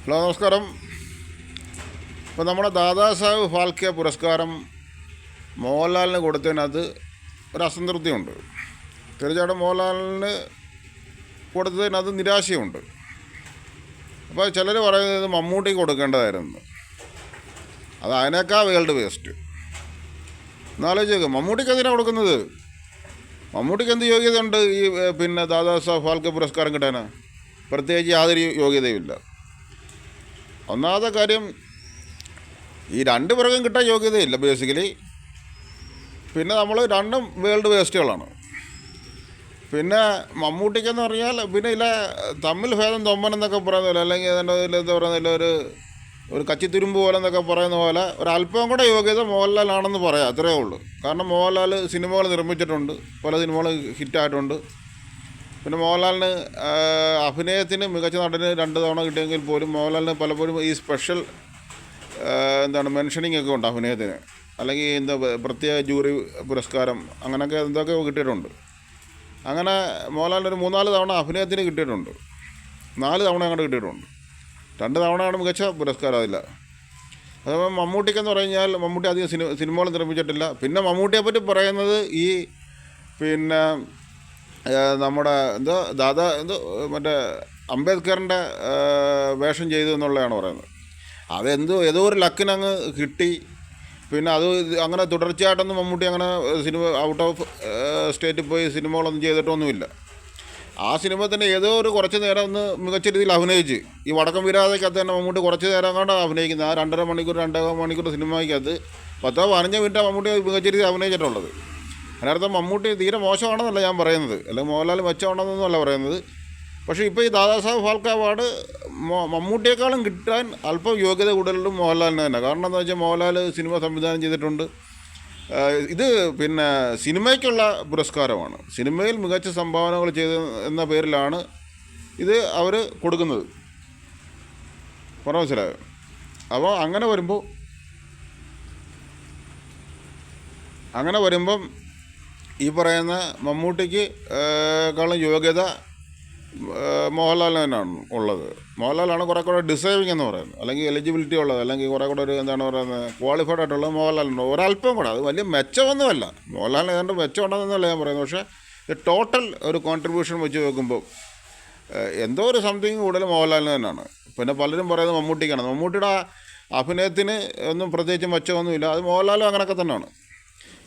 Hello, നമസ്കാരം. ഇപ്പോൾ നമ്മുടെ ദാദാസാഹേബ് ഫാൽക്കെ പുരസ്കാരം മോഹൻലാലിന് കൊടുത്തതിനകത്ത് ഒരു അസംതൃപ്തിയുണ്ട്. തീർച്ചയായിട്ടും മോഹൻലാലിന് കൊടുത്തതിനകത്ത് നിരാശയുണ്ട്. അപ്പോൾ ചിലർ പറയുന്നത് മമ്മൂട്ടിക്ക് കൊടുക്കേണ്ടതായിരുന്നു. അത് അതിനേക്കാൾ വേൾഡ് വേസ്റ്റ്. എന്നാലോചിച്ചേക്ക്, മമ്മൂട്ടിക്ക് എന്തിനാണ് കൊടുക്കുന്നത്? മമ്മൂട്ടിക്ക് എന്ത് യോഗ്യതയുണ്ട് ഈ ദാദാസാഹേബ് ഫാൽക്കെ പുരസ്കാരം കിട്ടാൻ? പ്രത്യേകിച്ച് യാതൊരു യോഗ്യതയുമില്ല. ഒന്നാമത്തെ കാര്യം, ഈ രണ്ട് പേർക്കും കിട്ടാൻ യോഗ്യതയില്ല ബേസിക്കലി. പിന്നെ നമ്മൾ രണ്ടും വേൾഡ് വേസ്റ്റുകളാണ്. പിന്നെ മമ്മൂട്ടിക്കെന്ന് പറഞ്ഞാൽ ഇല്ല തമ്മിൽ ഭേദം തൊമ്മൻ എന്നൊക്കെ പറയുന്നില്ല, അല്ലെങ്കിൽ അതിൻ്റെ എന്താ പറയുന്നില്ല, ഒരു കച്ചിത്തുരുമ്പ് പോലെ എന്നൊക്കെ പറയുന്ന പോലെ ഒരല്പം കൂടെ യോഗ്യത മോഹൻലാലാണെന്ന് പറയാം. അത്രയേ ഉള്ളൂ. കാരണം മോഹൻലാൽ സിനിമകൾ നിർമ്മിച്ചിട്ടുണ്ട്, പല സിനിമകൾ ഹിറ്റായിട്ടുണ്ട്. പിന്നെ മോഹൻലാലിന് അഭിനയത്തിന് മികച്ച നടന് 2 തവണ കിട്ടിയെങ്കിൽ പോലും മോഹൻലാലിന് പലപ്പോഴും ഈ സ്പെഷ്യൽ മെൻഷനിങ് ഒക്കെ ഉണ്ട് അഭിനയത്തിന്, അല്ലെങ്കിൽ പ്രത്യേക ജൂറി പുരസ്കാരം, അങ്ങനെയൊക്കെ എന്തൊക്കെ കിട്ടിയിട്ടുണ്ട്. അങ്ങനെ മോഹൻലാലിന് ഒരു 3-4 തവണ അഭിനയത്തിന് കിട്ടിയിട്ടുണ്ട്. 4 തവണ അങ്ങോട്ട് കിട്ടിയിട്ടുണ്ട്. 2 തവണയാണ് മികച്ച പുരസ്കാരം. അതില്ല. അതുപോലെ മമ്മൂട്ടിക്കെന്ന് പറഞ്ഞാൽ മമ്മൂട്ടി അധികം സിനിമകൾ നിർമ്മിച്ചിട്ടില്ല. പിന്നെ മമ്മൂട്ടിയെ പറ്റി പറയുന്നത് ഈ നമ്മുടെ മറ്റേ അംബേദ്കറിൻ്റെ വേഷം ചെയ്തു എന്നുള്ളതാണ് പറയുന്നത്. ഏതോ ഒരു ലക്കിനങ്ങ് കിട്ടി. പിന്നെ അത് അങ്ങനെ തുടർച്ചയായിട്ടൊന്നും മമ്മൂട്ടി അങ്ങനെ സിനിമ ഔട്ട് ഓഫ് സ്റ്റേറ്റിൽ പോയി സിനിമകളൊന്നും ചെയ്തിട്ടൊന്നുമില്ല. ആ സിനിമ തന്നെ ഏതോ ഒരു കുറച്ച് നേരം ഒന്ന് മികച്ച രീതിയിൽ അഭിനയിച്ച്, ഈ വടക്കം വീരാതയ്ക്കകത്ത് തന്നെ മമ്മൂട്ടി കുറച്ച് നേരം കൊണ്ട് അഭിനയിക്കുന്നത്. ആ 2.5 മണിക്കൂർ 2 മണിക്കൂർ സിനിമയ്ക്കകത്ത് 10-15 മിനിറ്റ് മമ്മൂട്ടി മികച്ച രീതിയിൽ അഭിനയിച്ചിട്ടുള്ളത്. അതിനർത്ഥം മമ്മൂട്ടി തീരെ മോശമാണെന്നല്ല ഞാൻ പറയുന്നത്, അല്ലെങ്കിൽ മോഹൻലാൽ മെച്ചമാണെന്നൊന്നുമല്ല പറയുന്നത്. പക്ഷേ ഇപ്പോൾ ഈ ദാദാസാഹേബ് ഫാൽക്കെ അവാർഡ് മമ്മൂട്ടിയേക്കാളും കിട്ടാൻ അല്പം യോഗ്യത കൂടുതലും മോഹൻലാലിന് തന്നെ. കാരണം എന്താ വെച്ചാൽ മോഹൻലാൽ സിനിമ സംവിധാനം ചെയ്തിട്ടുണ്ട്. ഇത് സിനിമയ്ക്കുള്ള പുരസ്കാരമാണ്. സിനിമയിൽ മികച്ച സംഭാവനകൾ ചെയ്ത എന്ന പേരിലാണ് ഇത് അവർ കൊടുക്കുന്നത്. പറഞ്ഞ മനസ്സിലായോ? അപ്പോൾ അങ്ങനെ വരുമ്പം ഈ പറയുന്ന മമ്മൂട്ടിക്ക് ക്കാളും യോഗ്യത മോഹൻലാലിന് തന്നെയാണ് ഉള്ളത്. മോഹൻലാലാണ് കുറേ കൂടെ ഡിസേർവിങ് എന്ന് പറയുന്നത്, അല്ലെങ്കിൽ എലിജിബിലിറ്റി ഉള്ളത്, അല്ലെങ്കിൽ കുറേ കൂടെ ഒരു ക്വാളിഫൈഡ് ആയിട്ടുള്ളത് മോഹൻലാലുണ്ട്. ഒരല്പം കൂടെ. അത് വലിയ മെച്ചമൊന്നുമല്ല, മോഹൻലാലിന് ഏതാണ്ട് മെച്ചം ഉണ്ടെന്നല്ല ഞാൻ പറയുന്നത്. പക്ഷേ ടോട്ടൽ ഒരു കോൺട്രിബ്യൂഷൻ വെച്ച് നോക്കുമ്പോൾ എന്തോ ഒരു സംതിങ് കൂടുതൽ മോഹൻലാലിന് തന്നെയാണ്. പിന്നെ പലരും പറയുന്നത് മമ്മൂട്ടിക്കാണ്. മമ്മൂട്ടിയുടെ അഭിനയത്തിന് ഒന്നും പ്രത്യേകിച്ച് മെച്ചമൊന്നുമില്ല. അത് മോഹൻലാലും അങ്ങനെയൊക്കെ തന്നെയാണ്.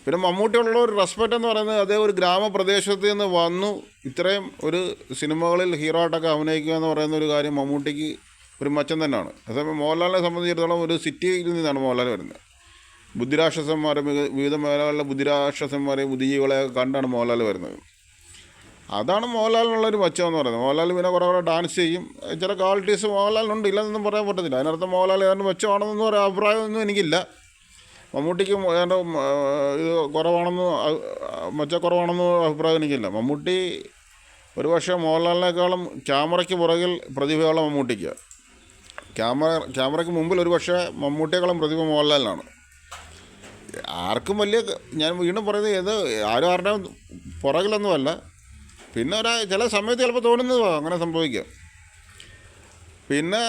പിന്നെ മമ്മൂട്ടിയുള്ള ഒരു റെസ്പെക്റ്റ് എന്ന് പറയുന്നത്, അതേ ഒരു ഗ്രാമപ്രദേശത്ത് നിന്ന് വന്നു ഇത്രയും ഒരു സിനിമകളിൽ ഹീറോ ആയിട്ടൊക്കെ അഭിനയിക്കുക എന്ന് പറയുന്ന ഒരു കാര്യം മമ്മൂട്ടിക്ക് ഒരു മെച്ചം തന്നെയാണ്. അതേസമയം മോഹൻലാലിനെ സംബന്ധിച്ചിടത്തോളം ഒരു സിറ്റിയിൽ നിന്നാണ് മോഹൻലാൽ വരുന്നത്. ബുദ്ധിരാക്ഷസന്മാരെ, വിവിധ മേഖലകളിലെ ബുദ്ധിരാക്ഷസന്മാരെയും ബുദ്ധിജീവികളെയൊക്കെ കണ്ടാണ് മോഹൻലാൽ വരുന്നത്. അതാണ് മോഹൻലാലിനുള്ളൊരു മെച്ചം എന്ന് പറയുന്നത്. മോഹൻലാൽ പിന്നെ കുറേ ഡാൻസ് ചെയ്യും. ചില ക്വാളിറ്റീസ് മോഹൻലാലിനുണ്ട്, ഇല്ലെന്നൊന്നും പറയാൻ പറ്റത്തില്ല. അതിനർത്ഥം മോഹൻലാൽ ഏതാണ്ട് മെച്ചമാണെന്നൊന്നും ഒരു അഭിപ്രായമൊന്നും എനിക്കില്ല. മമ്മൂട്ടിക്ക് ഏതാണ്ട് ഇത് കുറവാണെന്ന് മെച്ചക്കുറവാണെന്ന് അഭിപ്രായം എനിക്കില്ല. മമ്മൂട്ടി ഒരു പക്ഷേ മോഹൻലാലിനേക്കാളും ക്യാമറയ്ക്ക് പുറകിൽ പ്രതിഭയുള്ള മമ്മൂട്ടിക്ക്. ക്യാമറയ്ക്ക് മുമ്പിൽ ഒരു പക്ഷേ മമ്മൂട്ടിയേക്കാളും പ്രതിഭ മോഹൻലാലിനാണ്. ആർക്കും ഞാൻ വീണ്ടും പറയുന്നത്, ആരും ആരുടെയും പുറകിലൊന്നുമല്ല. പിന്നെ ചില സമയത്ത് ചിലപ്പോൾ തോന്നുന്നതോ അങ്ങനെ സംഭവിക്കാം. പിന്നെ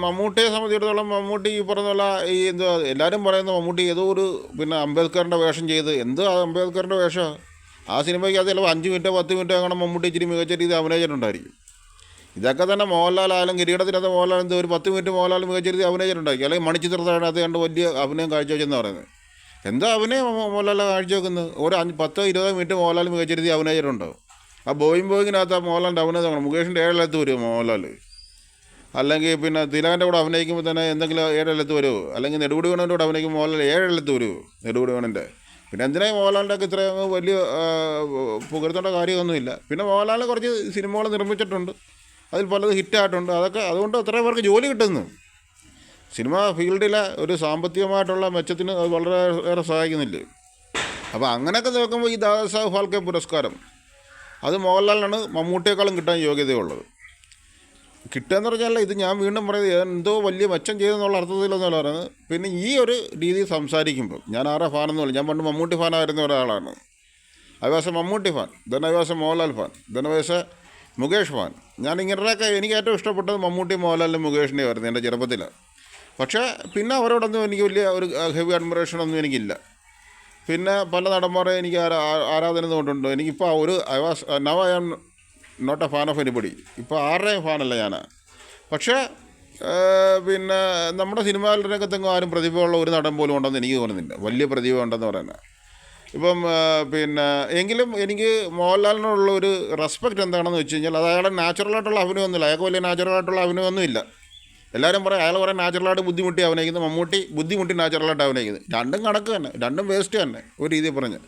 മമ്മൂട്ടിയെ സംബന്ധിച്ചിടത്തോളം മമ്മൂട്ടി ഈ പറഞ്ഞ എല്ലാവരും പറയുന്ന മമ്മൂട്ടി ഏതോ ഒരു അംബേദ്കറിൻ്റെ വേഷം ചെയ്ത്, അംബേദ്കറിൻ്റെ വേഷം ആ സിനിമയ്ക്ക് അത് ചിലപ്പോൾ 5 മിനിറ്റോ 10 മിനിറ്റോ അങ്ങനെ മമ്മൂട്ടി ഇച്ചിരി മികച്ച രീതി അഭിനയിച്ചിട്ടുണ്ടായിരിക്കും. ഇതൊക്കെ തന്നെ മോഹൻലാലായാലും കിരീടത്തിനകത്ത് മോഹൻലാൽ ഒരു 10 മിനിറ്റ് മോഹൻലാൽ മികച്ച രീതി അഭിനയിച്ചിട്ടുണ്ടായിരിക്കും. അല്ലെങ്കിൽ മണിച്ചിത്രത്തിനകത്ത് കണ്ട് വലിയ അഭിനയം കാഴ്ചവെച്ചെന്ന് പറയുന്നത്. അഭിനയം മോഹൻലാൽ കാഴ്ചവെക്കുന്നത്? ഒരു 10-20 മിനിറ്റ് മോഹൻലാൽ മികച്ച രീതി അഭിനയിച്ചിട്ടുണ്ടാവും. ആ ബോയിങ്ങിനകത്ത് ആ മോഹൻലാലിൻ്റെ അഭിനയം മുകേഷിൻ്റെ 7 വരുമോ മോഹൻലാൽ? അല്ലെങ്കിൽ തിലകൻ്റെ കൂടെ അഭിനയിക്കുമ്പോൾ തന്നെ എന്തെങ്കിലും 7 വരുമോ? അല്ലെങ്കിൽ നെടുമുടി വേണൻ്റെ കൂടെ അഭിനയിക്കുമ്പോൾ മോഹൻലാൽ 7 വരുമോ? നെടുമുടി വേണൻ്റെ. പിന്നെ എന്തിനായി മോഹൻലാലിൻ്റെ ഒക്കെ ഇത്രയും വലിയ പുകഴ്ത്തേണ്ട കാര്യമൊന്നുമില്ല. പിന്നെ മോഹൻലാൽ കുറച്ച് സിനിമകൾ നിർമ്മിച്ചിട്ടുണ്ട്, അതിൽ പലത് ഹിറ്റായിട്ടുണ്ട്. അതുകൊണ്ട് എത്രയും പേർക്ക് ജോലി കിട്ടുന്നു. സിനിമ ഫീൽഡിലെ ഒരു സാമ്പത്തികമായിട്ടുള്ള മെച്ചത്തിന് അത് വളരെ ഏറെ സഹായിക്കുന്നില്ലേ. അപ്പോൾ അങ്ങനെയൊക്കെ നോക്കുമ്പോൾ ഈ ദാദാസാഹേബ് ഫാൽക്കെ പുരസ്കാരം അത് മോഹൻലാലിനാണ് മമ്മൂട്ടിയേക്കാളും കിട്ടാൻ യോഗ്യതയുള്ളത്. കിട്ടുകയെന്ന് പറഞ്ഞാൽ ഇത് ഞാൻ വീണ്ടും പറയുന്നത് എന്തോ വലിയ മെച്ചം ചെയ്തെന്നുള്ള അർത്ഥത്തിലൊന്നുമല്ല പറയുന്നത്. പിന്നെ ഈ ഒരു രീതിയിൽ സംസാരിക്കുമ്പോൾ ഞാൻ ആരാ ഫാനെന്ന് ഞാൻ പണ്ട് മമ്മൂട്ടി ഫാനായിരുന്ന ഒരാളാണ്. I was A Mammootty fan, then I was A Mohanlal fan, then I was A Mukesh fan, ഞാൻ ഇങ്ങനെയൊക്കെ എനിക്ക് ഏറ്റവും ഇഷ്ടപ്പെട്ടത് മമ്മൂട്ടി, മോഹൻലാലിനും മുകേഷിനെയും ആയിരുന്നു എൻ്റെ ചെറുപ്പത്തിൽ. പക്ഷേ പിന്നെ അവരോടൊന്നും എനിക്ക് വലിയ ഒരു ഹെവി അഡ്മിറേഷനൊന്നും എനിക്കില്ല. പിന്നെ പല നടന്മാരെ എനിക്ക് ആരാധന കൊണ്ടുണ്ട്. എനിക്കിപ്പോൾ I am not a fan of anybody. ഇപ്പോൾ ആരുടെയും ഫാനല്ല ഞാൻ. പക്ഷേ പിന്നെ നമ്മുടെ സിനിമാ രംഗത്തെങ്ങും ആരും പ്രതിഭയുള്ള ഒരു നടൻ പോലും ഉണ്ടെന്ന് എനിക്ക് തോന്നുന്നില്ല, വലിയ പ്രതിഭ ഉണ്ടെന്ന് പറയുന്നത്. ഇപ്പം പിന്നെ എങ്കിലും എനിക്ക് മോഹൻലാലിനോടുള്ള ഒരു റെസ്പെക്റ്റ് എന്താണെന്ന് വെച്ച് കഴിഞ്ഞാൽ, അത് അയാളുടെ നാച്ചുറലായിട്ടുള്ള അഭിനയമൊന്നുമില്ല. അയാൾക്ക് വലിയ നാച്ചുറലായിട്ടുള്ള അഭിനയമൊന്നുമില്ല. എല്ലാവരും പറയും അയാൾ പറയാൻ നാച്ചുറലായിട്ട് ബുദ്ധിമുട്ടി അഭിനയിക്കുന്നു, മമ്മൂട്ടി ബുദ്ധിമുട്ടി നാച്ചുറലായിട്ട് അഭിനയിക്കുന്നത്. രണ്ടും കണക്ക് തന്നെ, രണ്ടും വേസ്റ്റ് തന്നെ ഒരു രീതിയിൽ പറഞ്ഞ്.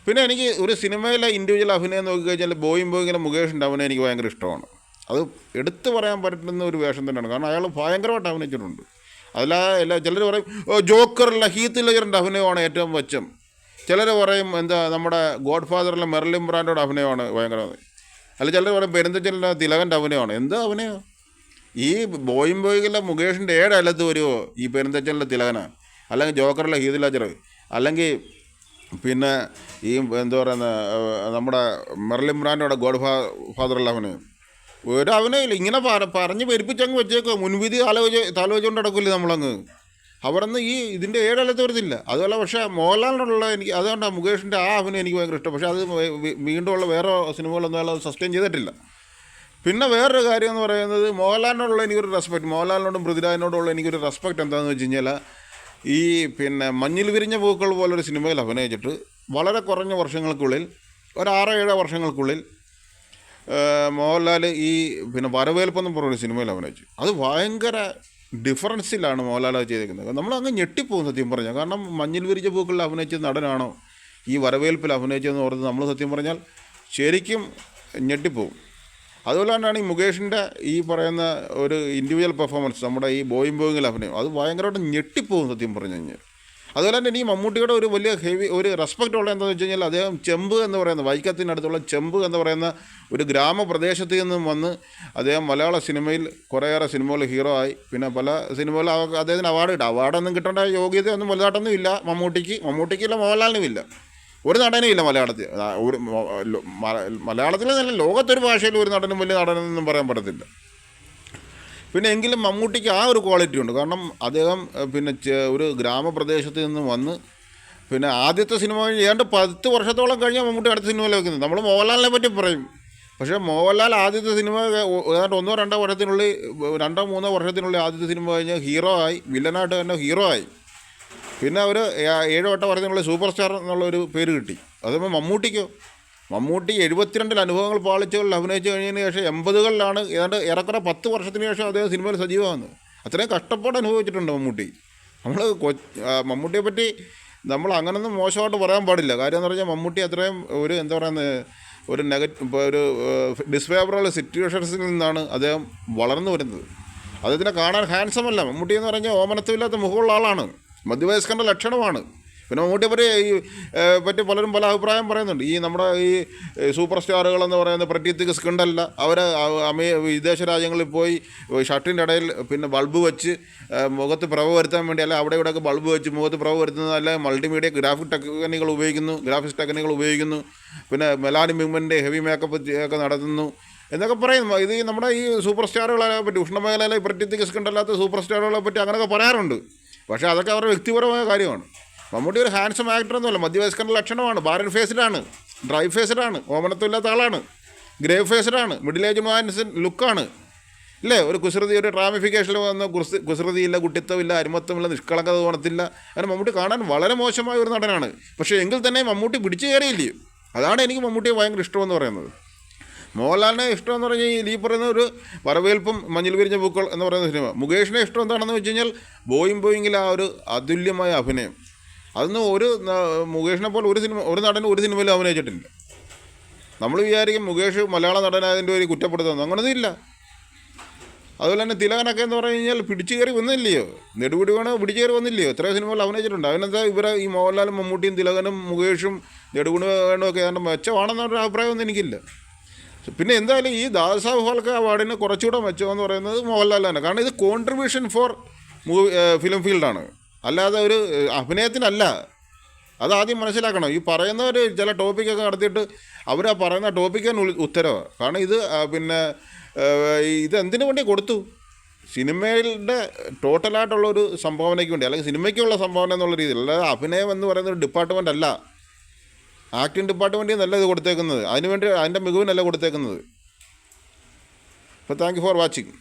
പിന്നെ എനിക്ക് ഒരു സിനിമയിലെ ഇൻഡിവിജ്വൽ അഭിനയം നോക്കിക്കഴിഞ്ഞാൽ ബോയിങ്ങിലെ മുകേഷിൻ്റെ അഭിനയം എനിക്ക് ഭയങ്കര ഇഷ്ടമാണ്. അത് എടുത്തു പറയാൻ പറ്റുന്ന ഒരു വേഷം തന്നെയാണ്. കാരണം അയാൾ ഭയങ്കരമായിട്ട് അഭിനയിച്ചിട്ടുണ്ട്. ചിലർ പറയും ജോക്കറില്ല ഹീത്ത് ലെജറിൻ്റെ അഭിനയമാണ് ഏറ്റവും മെച്ചം. ചിലർ പറയും എന്താ നമ്മുടെ ഗോഡ് ഫാദറിലെ മെർലിൻ ബ്രാൻഡോയുടെ അഭിനയമാണ് ഭയങ്കര. അല്ല ചിലർ പറയും പെരുന്തച്ചലിൻ്റെ തിലകൻ്റെ അഭിനയമാണ്. എന്താ അഭിനയം? ഈ ബോയിങ്ങിലെ മുകേഷിൻ്റെ ഏഴലത്ത് വരുമോ ഈ പെരുന്തച്ചലിൻ്റെ തിലകന, അല്ലെങ്കിൽ ജോക്കറിലെ ഹീത്ത് ലെജർ, അല്ലെങ്കിൽ പിന്നെ ഈ എന്താ പറയുന്ന നമ്മുടെ മെർലിൻ ബ്രാൻഡോയുടെ ഗോഡ് ഫാദറിലെ അഭിനയം. ഒരു അഭിനയമില്ല. ഇങ്ങനെ പറഞ്ഞ് പെരുപ്പിച്ചങ്ങ് വെച്ചേക്കോ, മുൻവിധി തലോചിച്ചുകൊണ്ട് നടക്കില്ല നമ്മളങ്ങ്. അവിടെ ഈ ഇതിൻ്റെ ഏഴലത്ത് വരുന്നില്ല. അതുപോലെ പക്ഷേ മോഹൻലാലിനുള്ള എനിക്ക് അതുകൊണ്ടാണ് മുകേഷിൻ്റെ ആ അഭിനയം എനിക്ക് ഭയങ്കര ഇഷ്ടം. പക്ഷേ അത് വീണ്ടും ഉള്ള വേറെ സിനിമകളൊന്നും അയാൾ സസ്റ്റെയിൻ ചെയ്തിട്ടില്ല. പിന്നെ വേറൊരു കാര്യം എന്ന് പറയുന്നത് മോഹൻലാലിനോടുള്ള എനിക്കൊരു റെസ്പെക്റ്റ്, മോഹൻലാലിനോടും പൃഥ്വിരാജിനോടുള്ള എനിക്കൊരു റെസ്പെക്റ്റ് എന്താണെന്ന് വെച്ച് കഴിഞ്ഞാൽ, ഈ പിന്നെ മഞ്ഞിൽ വിരിഞ്ഞ പൂക്കൾ പോലൊരു സിനിമയിൽ അഭിനയിച്ചിട്ട് വളരെ കുറഞ്ഞ വർഷങ്ങൾക്കുള്ളിൽ, ഒരു 6-7 വർഷങ്ങൾക്കുള്ളിൽ മോഹൻലാൽ ഈ പിന്നെ വരവേൽപ്പെന്നും പറഞ്ഞൊരു സിനിമയിൽ അഭിനയിച്ചു. അത് ഭയങ്കര ഡിഫറൻസിലാണ് മോഹൻലാൽ അത് ചെയ്തിരിക്കുന്നത്. നമ്മളങ്ങ് ഞെട്ടിപ്പോകും സത്യം പറഞ്ഞാൽ. കാരണം മഞ്ഞിൽ വിരിച്ച പൂക്കളിൽ അഭിനയിച്ച നടനാണോ ഈ വരവേൽപ്പിൽ അഭിനയിച്ചതെന്ന് പറഞ്ഞത് നമ്മൾ സത്യം പറഞ്ഞാൽ ശരിക്കും ഞെട്ടിപ്പോവും. അതുപോലെ തന്നെയാണ് ഈ മുകേഷിൻ്റെ ഈ പറയുന്ന ഒരു ഇൻഡിവിജ്വൽ പെർഫോമൻസ്, നമ്മുടെ ഈ ബോയിങ്ങിൽ അഭിനയം, അത് ഭയങ്കരമായിട്ട് ഞെട്ടിപ്പോകും സത്യം പറഞ്ഞു കഴിഞ്ഞാൽ. അതുപോലെ തന്നെ ഈ മമ്മൂട്ടിയുടെ ഒരു വലിയ ഒരു റെസ്പെക്റ്റ് ഉള്ളത് എന്താണെന്ന് വെച്ച് കഴിഞ്ഞാൽ, അദ്ദേഹം ചെമ്പ് എന്ന് പറയുന്ന വൈക്കത്തിനടുത്തുള്ള ചെമ്പ് എന്ന് പറയുന്ന ഒരു ഗ്രാമപ്രദേശത്ത് നിന്നും വന്ന് അദ്ദേഹം മലയാള സിനിമയിൽ കുറേയേറെ സിനിമകൾ ഹീറോ ആയി. പിന്നെ പല സിനിമകളിൽ അദ്ദേഹത്തിന് അവാർഡൊന്നും കിട്ടേണ്ട യോഗ്യതയൊന്നും വലുതായിട്ടൊന്നും ഇല്ല മമ്മൂട്ടിക്കില്ല, മോഹൻലാലിനും ഇല്ല, ഒരു നടനും ഇല്ല മലയാളത്തിൽ. ഒരു മലയാളത്തിൽ നല്ല ലോകത്തൊരു ഭാഷയിൽ ഒരു നടനും വലിയ നടനെന്നും പറയാൻ പറ്റത്തില്ല. പിന്നെ എങ്കിലും മമ്മൂട്ടിക്ക് ആ ഒരു ക്വാളിറ്റി ഉണ്ട്. കാരണം അദ്ദേഹം പിന്നെ ഒരു ഗ്രാമപ്രദേശത്ത് നിന്ന് വന്ന് പിന്നെ ആദ്യത്തെ സിനിമ ഏതാണ്ട് 10 വർഷത്തോളം കഴിഞ്ഞാൽ മമ്മൂട്ടി അടുത്ത സിനിമയിൽ വെക്കുന്നത്. നമ്മൾ മോഹൻലാലിനെ പറ്റി പറയും, പക്ഷേ മോഹൻലാൽ ആദ്യത്തെ സിനിമ ഏതാണ്ട് 1-2 വർഷത്തിനുള്ളിൽ 2-3 വർഷത്തിനുള്ളിൽ ആദ്യത്തെ സിനിമ കഴിഞ്ഞ് ഹീറോ ആയി, വില്ലനായിട്ട് തന്നെ ഹീറോ ആയി. പിന്നെ ഒരു 7-8 വർഷത്തിനുള്ളിൽ സൂപ്പർ സ്റ്റാർ എന്നുള്ളൊരു പേര് കിട്ടി. അതുപോലെ മമ്മൂട്ടി 72 അനുഭവങ്ങൾ പാളിച്ചുകളിൽ അഭിനയിച്ച് കഴിഞ്ഞതിന് ശേഷം 80കളിലാണ് ഏതാണ്ട് ഏറെക്കുറെ 10 വർഷത്തിന് ശേഷം അദ്ദേഹം സിനിമയിൽ സജീവമാകുന്നത്. അത്രയും കഷ്ടപ്പാട് അനുഭവിച്ചിട്ടുണ്ട് മമ്മൂട്ടി. മമ്മൂട്ടിയെ പറ്റി നമ്മൾ അങ്ങനൊന്നും മോശമായിട്ട് പറയാൻ പാടില്ല. കാര്യം എന്ന് പറഞ്ഞാൽ മമ്മൂട്ടി അത്രയും ഒരു എന്താ പറയുന്നത് ഒരു ഒരു ഡിസ്ഫേവറബിൾ സിറ്റുവേഷൻസിൽ നിന്നാണ് അദ്ദേഹം വളർന്നു വരുന്നത്. അദ്ദേഹത്തിനെ കാണാൻ ഹാൻഡ്സം അല്ല. മമ്മൂട്ടി എന്ന് പറഞ്ഞാൽ ഓമനത്വമില്ലാത്ത മുഖമുള്ള ആളാണ്, മധ്യവയസ്കൻ്റെ ലക്ഷണമാണ്. പിന്നെ മമ്മൂട്ടിയെ പറ്റി പലരും പല അഭിപ്രായം പറയുന്നുണ്ട്. ഈ നമ്മുടെ ഈ സൂപ്പർ സ്റ്റാറുകളെന്ന് പറയുന്ന പ്രത്യേകിച്ച് സ്കിണ്ടല്ല, അവർ വിദേശ രാജ്യങ്ങളിൽ പോയി ഷർട്ടിൻ്റെ ഇടയിൽ പിന്നെ ബൾബ് വെച്ച് മുഖത്ത് പ്രഭ വരുത്താൻ വേണ്ടി, അല്ല അവിടെ ഇവിടെയൊക്കെ ബൾബ് വെച്ച് മുഖത്ത് പ്രഭ വരുത്തുന്നത്, അല്ല മൾട്ടിമീഡിയ ഗ്രാഫിക്സ് ടെക്നിക്കുകൾ ഉപയോഗിക്കുന്നു, പിന്നെ മെലാനിൻ പിഗ്മെൻ്റ് ഹെവി മേക്കപ്പ് ഒക്കെ നടത്തുന്നു എന്നൊക്കെ പറയുന്നു. ഇത് നമ്മുടെ ഈ സൂപ്പർ സ്റ്റാറുകളെ പറ്റി, ഉഷ്ണമേഖലയിലെ പ്രത്യേകിച്ച് സ്കിണ്ടല്ലാത്ത സൂപ്പർ സ്റ്റാറുകളെ പറ്റി അങ്ങനെയൊക്കെ പറയാറുണ്ട്. പക്ഷേ അതൊക്കെ അവരുടെ വ്യക്തിപരമായ കാര്യമാണ്. മമ്മൂട്ടി ഒരു ഹാൻഡ്സം ആക്ടറൊന്നുമല്ല, മധ്യവയസ്കൻ്റെ ലക്ഷണമാണ്, ബാരൻ ഫേസ്ഡാണ്, ഡ്രൈ ഫേസ്ഡാണ്, ഓമനത്വമില്ലാത്ത ആളാണ്, ഗ്രേ ഫേസ്ഡാണ്, മിഡിൽ ഏജ് മാൻസൻ ലുക്കാണ്, ഇല്ലേ? ഒരു കുസൃതി, ഒരു ട്രാമിഫിക്കേഷനിൽ വന്ന കുസൃതിയില്ല, കുട്ടിത്തമില്ല, അരുമത്വമില്ല, നിഷ്കളങ്കത തോന്നത്തില്ല. അങ്ങനെ മമ്മൂട്ടി കാണാൻ വളരെ മോശമായ ഒരു നടനാണ്. പക്ഷേ എങ്കിൽ തന്നെ മമ്മൂട്ടി പിടിച്ചു കയറിയില്ലേ? അതാണ് എനിക്ക് മമ്മൂട്ടിയെ ഭയങ്കര ഇഷ്ടമെന്ന് പറയുന്നത്. മോഹൻലാലിനെ ഇഷ്ടമെന്ന് പറഞ്ഞാൽ ഈ പറയുന്ന ഒരു വരവേൽപ്പും മഞ്ഞിൽ വിരിഞ്ഞ പൂക്കൾ എന്ന് പറയുന്ന സിനിമ. മുകേഷിനെ ഇഷ്ടം എന്താണെന്ന് വെച്ച് കഴിഞ്ഞാൽ ബോയിങ്ങിൽ ആ ഒരു അതുല്യമായ അഭിനയം. അതൊന്നും മുകേഷിനെ പോലെ ഒരു നടനും ഒരു സിനിമയിലും അഭിനയിച്ചിട്ടില്ല. നമ്മൾ വിചാരിക്കും മുകേഷ് മലയാള നടനായതിൻ്റെ ഒരു കുറ്റപ്പെടുത്തുന്നു, അങ്ങനൊന്നും ഇല്ല. അതുപോലെ തന്നെ തിലകനൊക്കെ എന്ന് പറഞ്ഞു കഴിഞ്ഞാൽ പിടിച്ചു കയറി വന്നില്ലയോ, നെടുപിടി വേണോ പിടിച്ചു കയറി വന്നില്ലയോ, എത്രയോ സിനിമകൾ അഭിനയിച്ചിട്ടുണ്ട്. അതിനെന്താ ഇവരെ ഈ മോഹൻലാലും മമ്മൂട്ടിയും തിലകനും മുകേഷും നെടുപിടി വേണമൊക്കെ ഏതാണ്ട് മെച്ചമാണെന്നൊരു അഭിപ്രായമൊന്നും എനിക്കില്ല. പിന്നെ എന്തായാലും ഈ ദാദാസാഹേബ് ഫാൽക്കെ അവാർഡിന് കുറച്ചുകൂടെ മെച്ചമെന്ന് പറയുന്നത് മോഹൻലാൽ തന്നെ. കാരണം ഇത് കോൺട്രിബ്യൂഷൻ ഫോർ ഫിലിം ഫീൽഡാണ്, അല്ലാതെ ഒരു അഭിനയത്തിനല്ല. അതാദ്യം മനസ്സിലാക്കണം. ഈ പറയുന്നവർ ചില ടോപ്പിക്കൊക്കെ നടത്തിയിട്ട് അവർ ആ പറയുന്ന ടോപ്പിക്കാണ് ഉത്തരവ്. കാരണം ഇത് പിന്നെ ഇതെന്തിനു വേണ്ടി കൊടുത്തു? സിനിമയുടെ ടോട്ടലായിട്ടുള്ളൊരു സംഭാവനയ്ക്ക് വേണ്ടി, അല്ലെങ്കിൽ സിനിമയ്ക്കുള്ള സംഭാവന എന്നുള്ള രീതിയിൽ. അല്ലാതെ അഭിനയം എന്ന് പറയുന്ന ഒരു ഡിപ്പാർട്ട്മെൻ്റ് അല്ല, ആക്ടിങ് ഡിപ്പാർട്ട്മെൻറ്റിൽ നിന്നല്ല ഇത് കൊടുത്തേക്കുന്നത്, അതിനുവേണ്ടി അതിൻ്റെ മികവിനല്ല കൊടുത്തേക്കുന്നത്. അപ്പോൾ താങ്ക് യു ഫോർ വാച്ചിങ്.